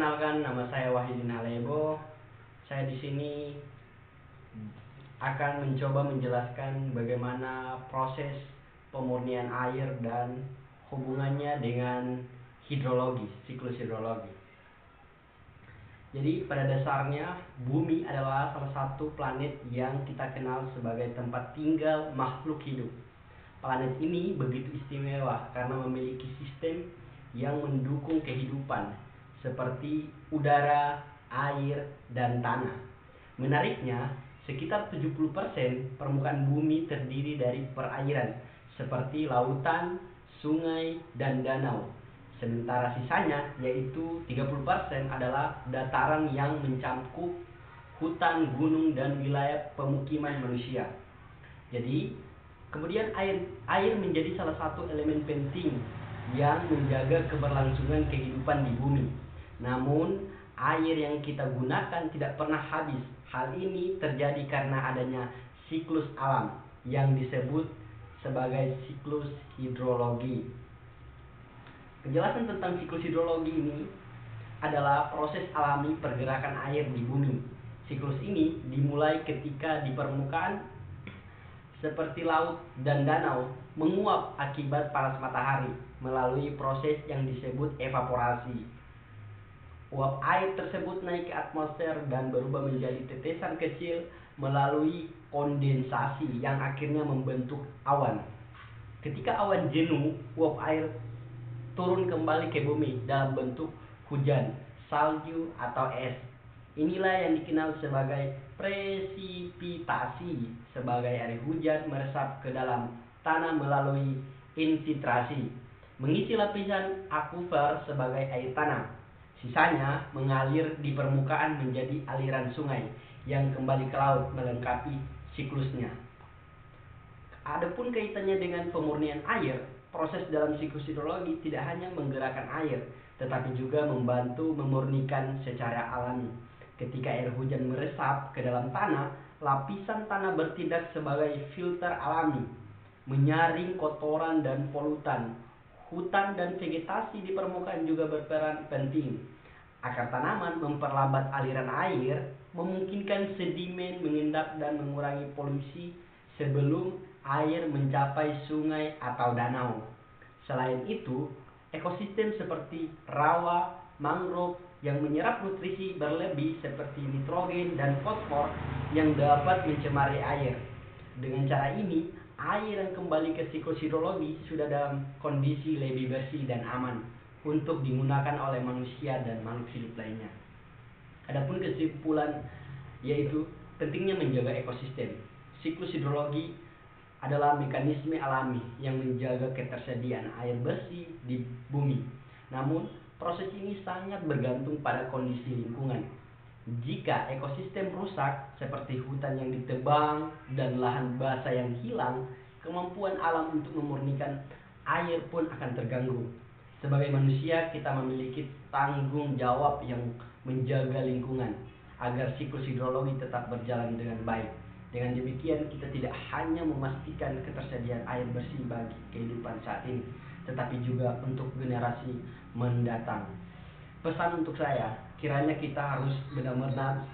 Perkenalkan, nama saya Wahidin Alebo. Saya di sini akan mencoba menjelaskan bagaimana proses pemurnian air dan hubungannya dengan hidrologi, siklus hidrologi. Jadi pada dasarnya bumi adalah salah satu planet yang kita kenal sebagai tempat tinggal makhluk hidup. Planet ini begitu istimewa karena memiliki sistem yang mendukung kehidupan seperti udara, air, dan tanah. Menariknya, sekitar 70% permukaan bumi terdiri dari perairan seperti lautan, sungai, dan danau. Sementara sisanya yaitu 30% adalah dataran yang mencakup hutan, gunung, dan wilayah pemukiman manusia. Jadi, kemudian air menjadi salah satu elemen penting yang menjaga keberlangsungan kehidupan di bumi. Namun, air yang kita gunakan tidak pernah habis. Hal ini terjadi karena adanya siklus alam yang disebut sebagai siklus hidrologi. Penjelasan tentang siklus hidrologi ini adalah proses alami pergerakan air di bumi. Siklus ini dimulai ketika di permukaan seperti laut dan danau menguap akibat panas matahari melalui proses yang disebut evaporasi. Uap air tersebut naik ke atmosfer dan berubah menjadi tetesan kecil melalui kondensasi yang akhirnya membentuk awan. Ketika awan jenuh, uap air turun kembali ke bumi dalam bentuk hujan, salju, atau es. Inilah yang dikenal sebagai presipitasi, sebagai air hujan meresap ke dalam tanah melalui infiltrasi, mengisi lapisan akuifer sebagai air tanah. Sisanya mengalir di permukaan menjadi aliran sungai yang kembali ke laut melengkapi siklusnya. Adapun kaitannya dengan pemurnian air, proses dalam siklus hidrologi tidak hanya menggerakkan air, tetapi juga membantu memurnikan secara alami. Ketika air hujan meresap ke dalam tanah, lapisan tanah bertindak sebagai filter alami, menyaring kotoran dan polutan. Hutan dan vegetasi di permukaan juga berperan penting. Akar tanaman memperlambat aliran air, memungkinkan sedimen mengendap dan mengurangi polusi sebelum air mencapai sungai atau danau. Selain itu, ekosistem seperti rawa, mangrove yang menyerap nutrisi berlebih seperti nitrogen dan fosfor yang dapat mencemari air. Dengan cara ini, air yang kembali ke siklus hidrologi sudah dalam kondisi lebih bersih dan aman untuk digunakan oleh manusia dan makhluk hidup lainnya. Adapun kesimpulan yaitu pentingnya menjaga ekosistem. Siklus hidrologi adalah mekanisme alami yang menjaga ketersediaan air bersih di bumi. Namun, proses ini sangat bergantung pada kondisi lingkungan. Jika ekosistem rusak seperti hutan yang ditebang dan lahan basah yang hilang, kemampuan alam untuk memurnikan air pun akan terganggu. Sebagai manusia, kita memiliki tanggung jawab yang menjaga lingkungan agar siklus hidrologi tetap berjalan dengan baik. Dengan demikian, kita tidak hanya memastikan ketersediaan air bersih bagi kehidupan saat ini, tetapi juga untuk generasi mendatang. Pesan untuk saya, kiranya kita harus benar-benar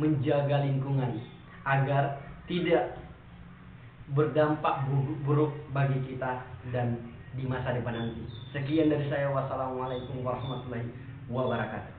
menjaga lingkungan agar tidak berdampak buruk bagi kita dan di masa depan nanti. Sekian dari saya. Wassalamualaikum warahmatullahi wabarakatuh.